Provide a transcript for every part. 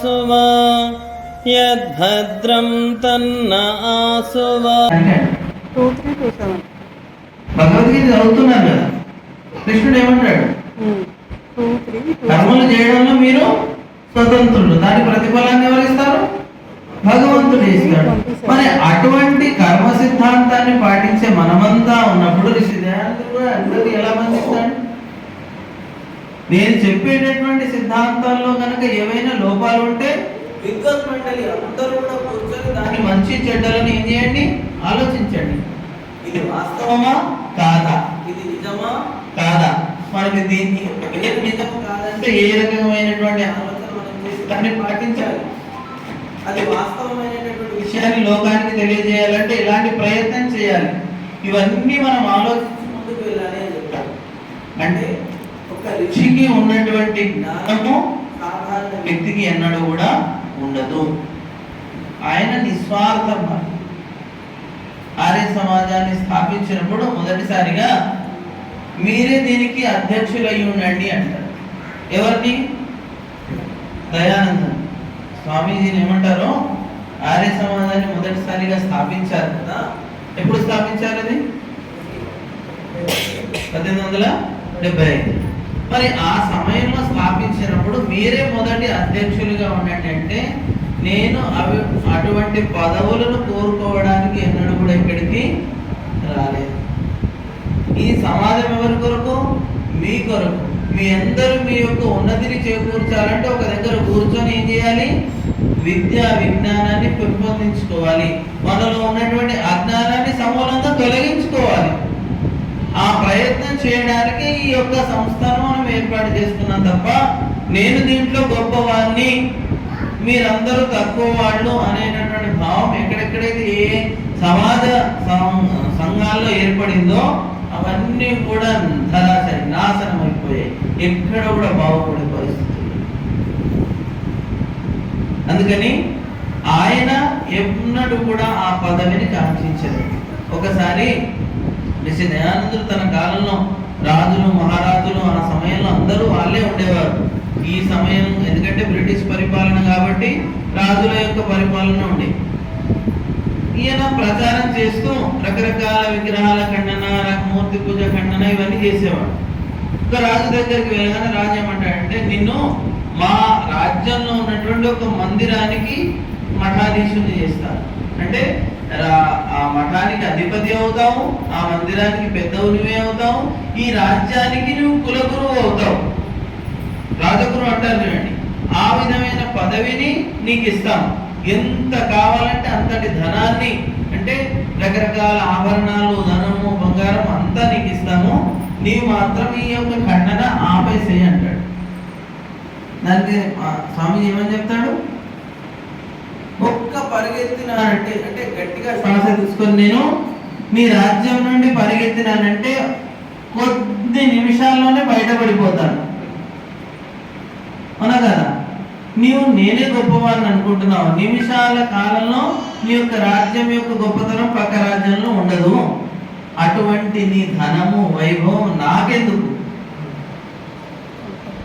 ఆసువా యద్భద్రం తన్న ఆసువా. భగవద్గీత చదువుతున్నారు కదా, కృష్ణుడు ఏమంటాడు? కర్మలు చేయడంలో మీరు స్వతంత్రులు, దాని ప్రతిఫలాన్ని ఎవరు ఇస్తారు? భగవంతుడు ఇస్తాడు. మరి అటువంటి కర్మ సిద్ధాంతాన్ని పాటించే మనమంతా ఉన్నప్పుడు ఋషి దయానందుడు కూడా అందరూ ఎలా బంధిస్తాడు? నేను చెప్పేటటువంటి సిద్ధాంతాల్లో కనుక ఏవైనా లోపాలు ఉంటే విద్వత్ మండలి అందరూ కూడా కూర్చొని దాని మంచి చెడ్డలను ఏం చేయండి, ఆలోచించండి. ఇది వాస్తవమా కాదా, ఇది నిజమా కాదా, మనకి దీన్ని ఏది నిజము కాదంటే ఏ రకమైనటువంటి ఆలోచన మనం చేసి దాన్ని పాటించాలి. అది వాస్తవమైనటువంటి విషయాన్ని లోకానికి తెలియజేయాలంటే ఇలాంటి ప్రయత్నం చేయాలి. ఇవన్నీ మనం ఆలోచించి ముందుకు వెళ్ళాలి అని చెప్తారు. అంటే ఒక ఋషికి ఉన్నటువంటి జ్ఞానము సాధారణ వ్యక్తికి ఎన్నడూ కూడా ఉండదు. ఆయన నిస్వార్థం. ఆర్య సమాజాన్ని స్థాపించినప్పుడు మొదటిసారిగా మీరే దీనికి అధ్యక్షులై ఉండండి అంటారు. ఎవరిని? దయానంద స్వామీజీని ఏమంటారు? ఆర్య సమాజాన్ని మొదటిసారిగా స్థాపించారు కదా. ఎప్పుడు స్థాపించారు? అది 1875. మరి ఆ సమయంలో స్థాపించినప్పుడు మీరే మొదటి అధ్యక్షులుగా ఉండండి అంటే నేను అటువంటి పదవులను కోరుకోవడానికి ఎన్నడూ కూడా ఇక్కడికి రాలేదు. ఈ సమాజం ఎవరి కొరకు? మీ కొరకు. మీ అందరూ మీ యొక్క ఉన్నతిని చేకూర్చాలంటే ఒక దగ్గర కూర్చొని ఏం చేయాలి? విద్యా విజ్ఞానాన్ని పెంపొందించుకోవాలి. మనలో ఉన్నటువంటి అజ్ఞానాన్ని సమూలంగా తొలగించుకోవాలి. ఆ ప్రయత్నం చేయడానికి ఈ యొక్క సంస్థను మనం ఏర్పాటు చేసుకున్నాం తప్ప నేను దీంట్లో గొప్పవాడిని, మీరందరూ తక్కువ వాళ్ళు అనేటటువంటి భావం ఎక్కడెక్కడైతే ఏ సమాజ సంఘాల్లో ఏర్పడిందో అవన్నీ కూడా ధరాశరి నాశనం అయిపోయాయి. ఎక్కడ కూడా బాగుపడే పరిస్థితి. అందుకని ఆయన ఎన్నడూ కూడా ఆ పదవిని కాంక్షించలేదు. ఒకసారి శ్రీ దయానందుడు తన కాలంలో రాజులు మహారాజులు ఆ సమయంలో అందరూ వాళ్ళే ఉండేవారు. ఈ సమయం ఎందుకంటే బ్రిటిష్ పరిపాలన కాబట్టి రాజుల యొక్క పరిపాలన ఉండే. ఈయన ప్రచారం చేస్తూ రకరకాల విగ్రహాల ఖండన, మూర్తి పూజ ఖండన ఇవన్నీ చేసేవాడు. ఒక రాజు దగ్గరికి వెళ్ళగానే రాజు ఏమంటాడంటే, నిన్ను మా రాజ్యంలో ఉన్నటువంటి ఒక మందిరానికి మఠాధీశుని చేస్తాను. అంటే ఆ మఠానికి అధిపతి అవుతావు, ఆ మందిరానికి పెద్దవు నువ్వే అవుతావు, ఈ రాజ్యానికి నువ్వు కులగురువు అవుతావు. రాజగురు అంటారు చూడండి, ఆ విధమైన పదవిని నీకు ఇస్తాము. ఎంత కావాలంటే అంతటి ధనాన్ని, అంటే రకరకాల ఆభరణాలు, ధనము, బంగారం అంతా నీకు ఇస్తాము. నీవు మాత్రం ఈ యొక్క ఖండన ఆపేసేయి అంటాడు. దానికి స్వామి ఏమని చెప్తాడు? ఒక్క పరిగెత్తినానంటే, అంటే గట్టిగా శ్వాస తీసుకొని నేను మీ రాజ్యం నుండి పరిగెత్తినానంటే కొద్ది నిమిషాల్లోనే బయటపడిపోతాను. అవునా కదా? నీవు నేనే గొప్పవాడిని అనుకుంటున్నావు. నిమిషాల కాలంలో నీ యొక్క రాజ్యం యొక్క గొప్పతనం పక్క రాజ్యంలో ఉండదు. అటువంటి నీ ధనము, వైభవం నాకెందుకు?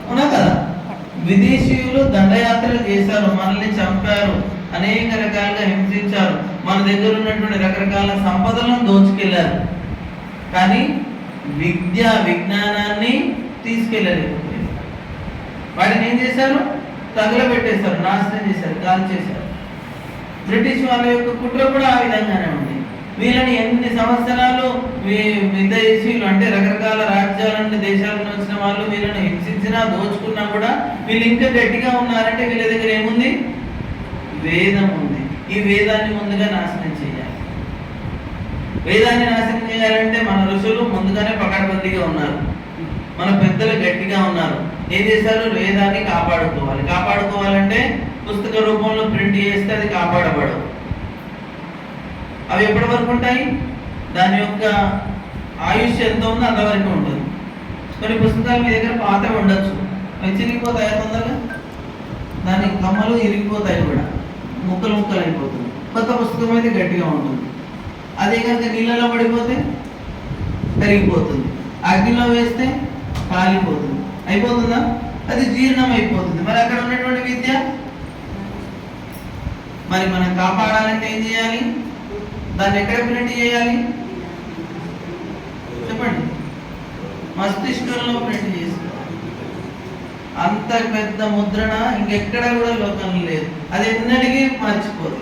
అవునా కదా? విదేశీయులు దండయాత్రలు చేశారు, మనల్ని చంపారు, అనేక రకాలుగా హింసించారు, మన దగ్గర ఉన్నటువంటి రకరకాల సంపదలను దోచుకెళ్లారు. కానీ విద్యా విజ్ఞానాన్ని తీసుకెళ్ళలేదు. వాటిని ఏం చేశారు? తగలబెట్టేశారు, నాశనం చేశారు, కాల్ చేశారు. బ్రిటిష్ వాళ్ళ యొక్క కుట్ర కూడా ఆ విధంగానే ఉంది. వీళ్ళని ఎన్ని సంవత్సరాలు విదేశీయులు, అంటే రకరకాల రాజ్యాల నుండి దేశాల నుండి వచ్చిన వాళ్ళు వీళ్ళని హింసించినా దోచుకున్నా కూడా వీళ్ళు ఇంకా గట్టిగా ఉన్నారంటే వీళ్ళ దగ్గర ఏముంది? వేదం ఉంది. ఈ వేదాన్ని ముందుగా నాశనం చేయాలి. వేదాన్ని నాశనం చేయాలంటే మన ఋషులు ముందుగానే పకడ్బందీగా ఉన్నారు, మన పెద్దలు గట్టిగా ఉన్నారు. ఏం చేశారు? వేదాన్ని కాపాడుకోవాలి. కాపాడుకోవాలంటే పుస్తక రూపంలో ప్రింట్ చేస్తే అది కాపాడబడదు. అవి ఎప్పటి వరకు ఉంటాయి? దాని యొక్క ఆయుష్ ఎంత ఉందో అంతవరకు ఉంటుంది. కొన్ని పుస్తకాలు మీ దగ్గర పాతవి ఉండొచ్చు, అవి చిరిగిపోతాయి తొందరగా, దాని కమ్మలు ఇరిగిపోతాయి కూడా, ముక్కలు ముక్కలు అయిపోతుంది. కొత్త పుస్తకం అయితే గట్టిగా ఉంటుంది. అదే కనుక నీళ్ళలో పడిపోతే కరిగిపోతుంది, అగ్నిలో వేస్తే కాలిపోతుంది. అయిపోతుందా? అది జీర్ణం అయిపోతుంది. మరి అక్కడ ఉన్నటువంటి విద్య మరి మనం కాపాడాలంటే ఏం చేయాలి? దాన్ని ఎక్కడ ప్రింట్ చేయాలి చెప్పండి? మస్తిష్కంలో ప్రింట్ చేసుకోవాలి. అంత పెద్ద ముద్రణ ఇంకెక్కడ కూడా లోకంలో లేదు. అది ఎన్నటికీ మర్చిపోదు.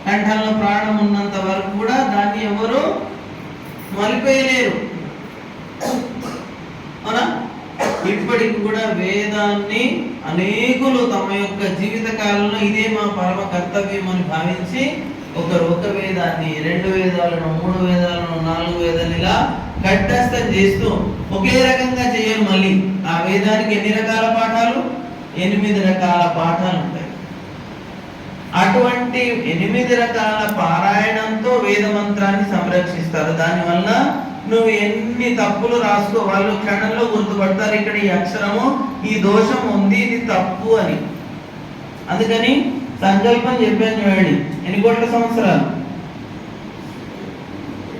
కంఠంలో ప్రాణం ఉన్నంత వరకు కూడా దాన్ని ఎవరు మలిపేయలేరు. అవునా? ఇప్పటికి కూడా వేదాన్ని అనేకులు తమ యొక్క జీవిత కాలంలో ఇదే మా పరమ కర్తవ్యం అని భావించి ఒకరు ఒక వేదాన్ని, 2 వేదాలను, 3 వేదాలను, 4 వేదాలు ఇలా కట్టస్థం చేస్తూ ఒకే రకంగా చేయరు. మళ్ళీ ఆ వేదానికి ఎన్ని రకాల పాఠాలు? 8 రకాల పాఠాలు ఉంటాయి. అటువంటి 8 రకాల పారాయణంతో వేద మంత్రాన్ని సంరక్షిస్తారు. దానివల్ల నువ్వు ఎన్ని తప్పులు రాసుకో వాళ్ళు క్షణంలో గుర్తుపడతారు. ఇక్కడ ఈ అక్షరము ఈ దోషం ఉంది, ఇది తప్పు అని. అందుకని సంకల్పం చెప్పాను చూడండి. ఎన్ని కోట్ల సంవత్సరాలు?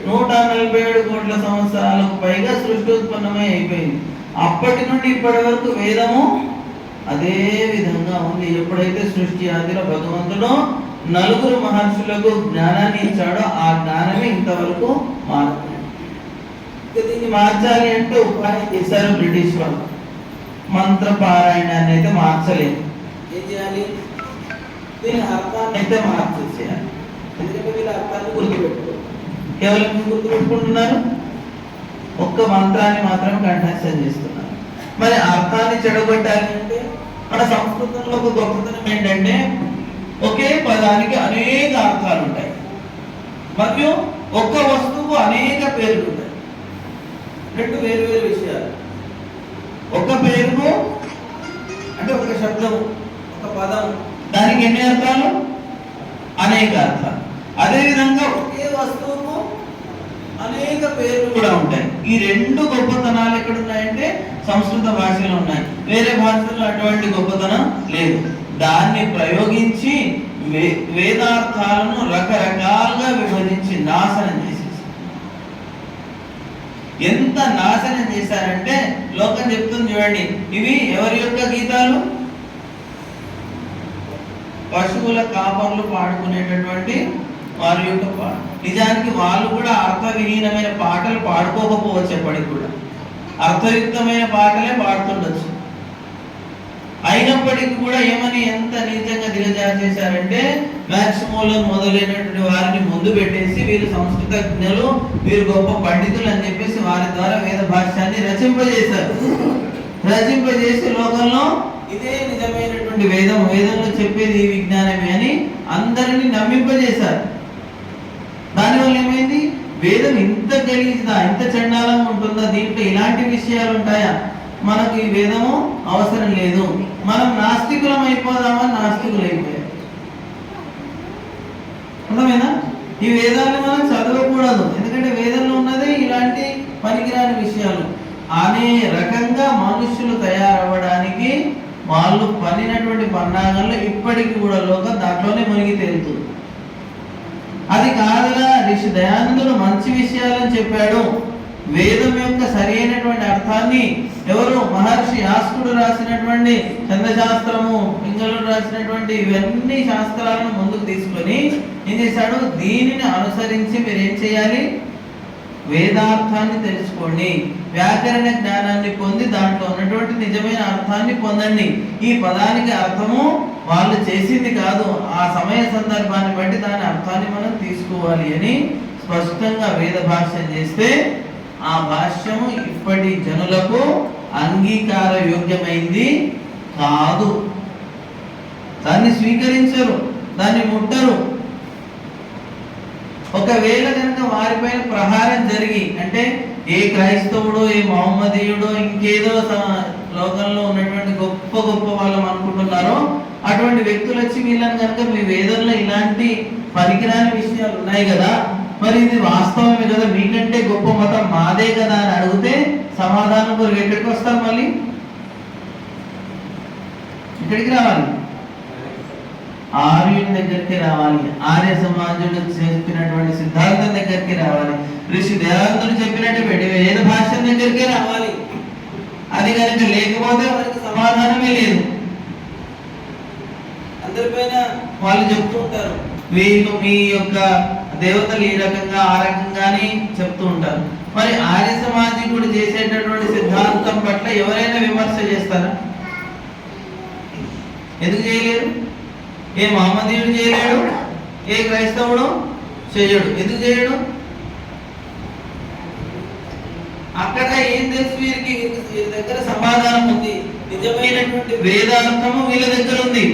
147 కోట్ల సంవత్సరాలకు పైగా సృష్టి ఉత్పన్నమై అయిపోయింది. అప్పటి నుండి ఇప్పటి వరకు వేదము అదే విధంగా ఉంది. ఎప్పుడైతే సృష్టి ఆదిలో భగవంతుడు 4 మహర్షులకు జ్ఞానాన్ని ఇచ్చాడో ఆ జ్ఞానమే ఇంతవరకు మారుతుంది. దీన్ని మార్చాలి అంటే ఉపాయం చేశారు బ్రిటిష్ వాళ్ళు. మంత్ర పారాయణాన్ని అయితే మార్చలేదు. ఏం చేయాలి? దీని అర్థాన్ని అయితే మార్చేసేయాలి. ఎందుకంటే వీళ్ళ అర్థాన్ని గుర్తుపెట్టుకో. కేవలం గుర్తుపెట్టుకుంటున్నారు, ఒక్క మంత్రాన్ని మాత్రం కంఠస్థం చేస్తున్నారు. మరి అర్థాన్ని చెడగొట్టాలి అంటే మన సంస్కృతంలో ఒక గొప్పతనం ఏంటంటే ఒకే పదానికి అనేక అర్థాలు ఉంటాయి మరియు ఒక్క వస్తువుకు అనేక పేర్లు ఉంటాయి. 2 వేరు వేరు విషయాలు. ఒక పేరుకు అంటే ఒక శబ్దము, ఒక పదం, దానికి ఎన్ని అర్థాలు? అనేక అర్థాలు. అదేవిధంగా ఒకే వస్తువుకు అనేక పేర్లు కూడా ఉంటాయి. ఈ 2 గొప్పతనాలు ఎక్కడ ఉన్నాయంటే సంస్కృత భాషలో ఉన్నాయి. వేరే భాషల్లో అటువంటి గొప్పతనం లేదు. దాన్ని ప్రయోగించి వేదార్థాలను రకరకాలుగా విభజించి నాశనం చేసేసి ఎంత నాశనం చేశారంటే లోకం చెప్తుంది చూడండి. ఇవి ఎవరి యొక్క గీతాలు? పశువుల కాపర్లు పాడుకునేటటువంటి వారి యొక్క పాట. నిజానికి వాళ్ళు కూడా అర్థవిహీనమైన పాటలు పాడుకోకపోవచ్చు. ఎప్పటికి కూడా అర్థయుక్తమైన పాటలే పాడుతుండొచ్చు. అయినప్పటికీ కూడా ఏమని ఎంత నీచంగా దిగజారు చేశారంటే మ్యాక్సిమోలో మొదలైనటువంటి వారిని ముందు పెట్టేసి వీరు సంస్కృతజ్ఞులు, వీరు గొప్ప పండితులు అని చెప్పేసి వారి ద్వారా వేద భాష్యాన్ని రచింపజేశారు. రచింపజేసి లోకంలో ఇదే నిజమైనటువంటి వేదం, వేదంలో చెప్పేది ఈ విజ్ఞానమే అని అందరినీ నమ్మింపజేశారు. దానివల్ల ఏమైంది? వేదం ఇంత గలీజ్దా, ఇంత చండాలంగా ఉంటుందా, దీంట్లో ఇలాంటి విషయాలు ఉంటాయా, మనకు ఈ వేదము అవసరం లేదు, మనం నాస్తికులం అయిపోదామని నాస్తికులు అయిపోయారు. అర్థమేనా? ఈ వేదాన్ని మనం చదవకూడదు, ఎందుకంటే వేదంలో ఉన్నదే ఇలాంటి పనికిరాని విషయాలు అనే రకంగా మనుష్యులు తయారవ్వడానికి వాళ్ళు పన్నినటువంటి పన్నాగంలో ఇప్పటికి కూడా లోకం దాంట్లోనే మునిగి తేలుతుంది. అది కాదుగా ఋషి దయానందుడు మంచి విషయాలని చెప్పాడు. వేదం యొక్క సరైనటువంటి అర్థాన్ని ఎవరు? మహర్షి యాస్కుడు రాసినటువంటి చంద్రశాస్త్రము, పింగళుడు రాసినటువంటి ఇవన్నీ శాస్త్రాలను ముందుకు తీసుకొని ఏం చేశాడు? దీనిని అనుసరించి మీరు ఏం చేయాలి? వేదార్థాన్ని తెలుసుకోండి, వ్యాకరణ జ్ఞానాన్ని పొంది దాంట్లో ఉన్నటువంటి నిజమైన అర్థాన్ని పొందండి. ఈ పదానికి అర్థము వాళ్ళు చేసింది కాదు, ఆ సమయ సందర్భాన్ని బట్టి దాని అర్థాన్ని మనం తీసుకోవాలి అని స్పష్టంగా వేద భాష్యం చేస్తే ఆ భాష్యము ఇప్పటి జనులకు అంగీకార యోగ్యమైంది కాదు. దాన్ని స్వీకరించరు, దాన్ని ముట్టరు. ఒకవేళ కనుక వారిపైన ప్రహారం జరిగి, అంటే ఏ క్రైస్తవుడో ఏ మహమ్మదీయుడో ఇంకేదో లోకంలో ఉన్నటువంటి గొప్ప గొప్ప వాళ్ళం అనుకుంటున్నారో అటువంటి వ్యక్తులు వచ్చి వీళ్ళని కనుక మీ వేదంలో ఇలాంటి పనికిరాని విషయాలు ఉన్నాయి కదా, మరి ఇది వాస్తవమే కదా, మీకంటే గొప్ప మతం మాదే కదా అని అడిగితే సమాధానం కొరకు ఎక్కడికి వస్తారు? మళ్ళీ ఇక్కడికి రావాలి, ఆర్యుని దగ్గరికి రావాలి, ఆర్య సమాజుడు చెప్పినటువంటి సిద్ధాంతం దగ్గరికి రావాలి, ఋషి దయానందుడు చెప్పినట్టు వేద భాష్యం దగ్గరికి రావాలి. అది కనుక లేకపోతే వారికి సమాధానమే లేదు. అందరిపైన వాళ్ళు చెప్తూ ఉంటారు, వీళ్ళు మీ యొక్క దేవతలు ఈ రకంగా ఆ రకంగాని చెప్తూ ఉంటారు. మరి ఆర్య సమాజికుడు చేసేటటువంటి సిద్ధాంతం పట్ల ఎవరైనా విమర్శ చేస్తారా? ఎందుకు చేయలేరు? ఏ మహమ్మదీయుడు చేయలేడు, ఏ క్రైస్తవుడు చేయడు. ఎందుకు చేయడు? అక్కడ ఏం తెలుసు వీరికి? వీరి దగ్గర సమాధానం ఉంది, నిజమైనటువంటి వేదాంతము వీళ్ళ దగ్గర ఉంది.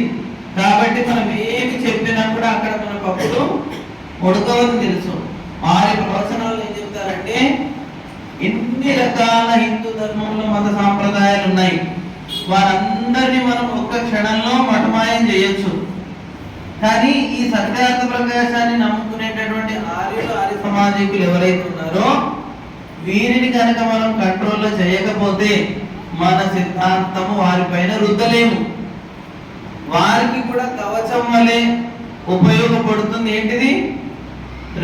కాబట్టి మనం ఏమి చెప్పినా కూడా అక్కడ మన పప్పులు ఉడకవని తెలుసు. వారి ప్రవచనాలు ఏం చెప్తారంటే, ఎన్ని రకాల హిందూ ధర్మంలో మత సాంప్రదాయాలు ఉన్నాయి, వారందరినీ మనం ఒక్క క్షణంలో మటమాయం చేయొచ్చు. కానీ ఈ సత్యార్థ ప్రకాశాన్ని నమ్ముకునేటటువంటి ఆర్యులు, ఆర్య సమాజికులు ఎవరైతే ఉన్నారో వీరిని కనుక మనం కంట్రోల్లో చేయకపోతే మన సిద్ధాంతము వారిపైన రుద్దలేము. వారికి కూడా కవచం వలె ఉపయోగపడుతుంది. ఏంటిది?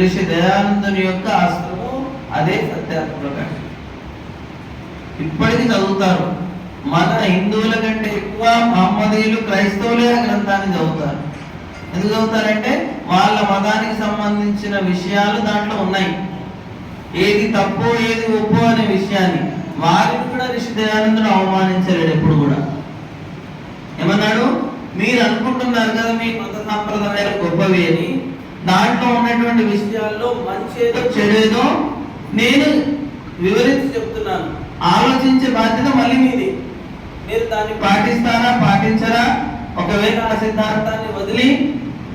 ఋషి దయానందుని యొక్క ఆశ్రమం, అదే సత్యార్థ ప్రకాశం. ఇప్పటికీ చదువుతారు. మన హిందువుల కంటే ఎక్కువ మహమ్మదీయులు, క్రైస్తవులే ఆ గ్రంథాన్ని చదువుతారు. ఎందుకు చదువుతారంటే వాళ్ళ మతానికి సంబంధించిన విషయాలు దాంట్లో ఉన్నాయి. ఏది తప్పు ఏది ఒప్పు అనే విషయాన్ని. వారిని కూడా ఋషి దయానందుడు అవమానించలేడు ఎప్పుడు కూడా. ఏమన్నాడు? మీరు అనుకుంటున్నారు కదా మీ మత సాంప్రదాయాలు గొప్పవి అని, దాంట్లో ఉన్నటువంటి విషయాల్లో మంచేదో చెడేదో నేను వివరించి చెప్తున్నాను. ఆలోచించే బాధ్యత మళ్ళీ మీది. మీరు దాన్ని పాటిస్తారా, పాటించరా? ఒకవేళ ఆ సిద్ధాంతాన్ని వదిలి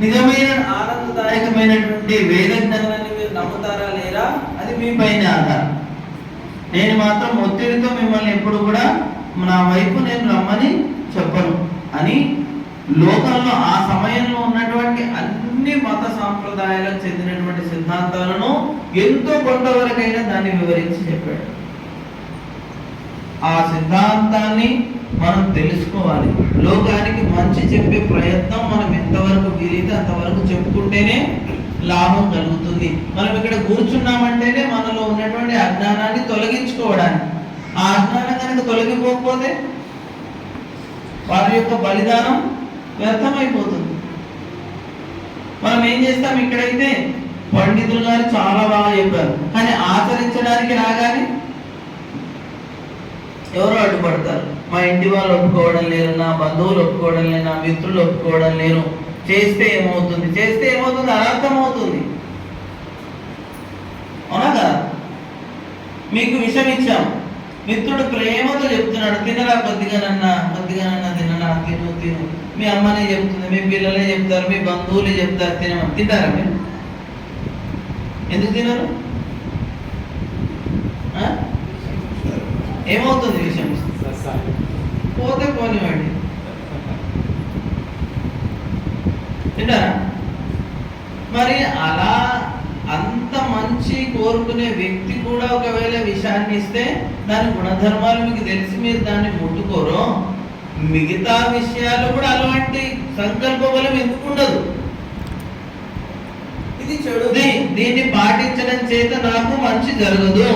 నిజమైన ఆనందదాయకమైనటువంటి వేద జ్ఞానాన్ని మీరు నమ్ముతారా లేరా, అది మీ పైన ఆధారం. నేను మాత్రం ఒత్తిడితో మిమ్మల్ని ఎప్పుడు కూడా నా వైపు నేను రమ్మని చెప్పను అని లోకంలో ఆ సమయంలో ఉన్నటువంటి అన్ని మత సాంప్రదాయాలకు చెందినటువంటి సిద్ధాంతాలను ఎంతో కొంతవరకైనా దాన్ని వివరించి చెప్పాడు. ఆ సిద్ధాంతాన్ని మనం తెలుసుకోవాలి. లోకానికి మంచి చెప్పే ప్రయత్నం మనం ఎంతవరకు వీలైతే అంతవరకు చెప్పుకుంటేనే లాభం కలుగుతుంది. మనం ఇక్కడ కూర్చున్నామంటేనే మనలో ఉన్నటువంటి అజ్ఞానాన్ని తొలగించుకోవడానికి. ఆ అజ్ఞానం కనుక తొలగిపోకపోతే వారి యొక్క బలిదానం వ్యర్థమైపోతుంది. మనం ఏం చేస్తాం? ఇక్కడైతే పండితులు గారు చాలా బాగా చెప్పారు, కానీ ఆచరించడానికి రాగానే ఎవరో అడ్డుపడతారు. మా ఇంటి వాళ్ళు ఒప్పుకోవడం లేరు, నా బంధువులు ఒప్పుకోవడం లేరు, నా మిత్రులు ఒప్పుకోవడం లేరు. చేస్తే ఏమవుతుంది? చేస్తే ఏమవుతుంది? అనర్థం అవుతుంది. అవునా కదా? మీకు విషం ఇచ్చాం, మిత్రుడు ప్రేమతో చెప్తున్నాడు, తినరా కొద్దిగానన్నా తినరా, తిను తిను. మీ అమ్మనే చెప్తుంది, మీ పిల్లలే చెప్తారు, మీ బంధువులే చెప్తారు తినమని. తింటారా మీరు? ఎందుకు తినరు? ఏమవుతుంది? విషయం పోతే పోనివ్వండి, తింటారా? మరి అలా అంత మంచి కోరుకునే వ్యక్తి కూడా ఒకవేళ విషయాన్ని ఇస్తే దాని గుణధర్మాలు మీకు తెలిసి మీరు దాన్ని ముట్టుకోరు, మిగతా విషయాలు కూడా అలాంటి సంకల్ప బలం ఎందుకు ఉండదు? ఇది చెడుది, దీన్ని పాటించడం చేత నాకు మంచి జరగదు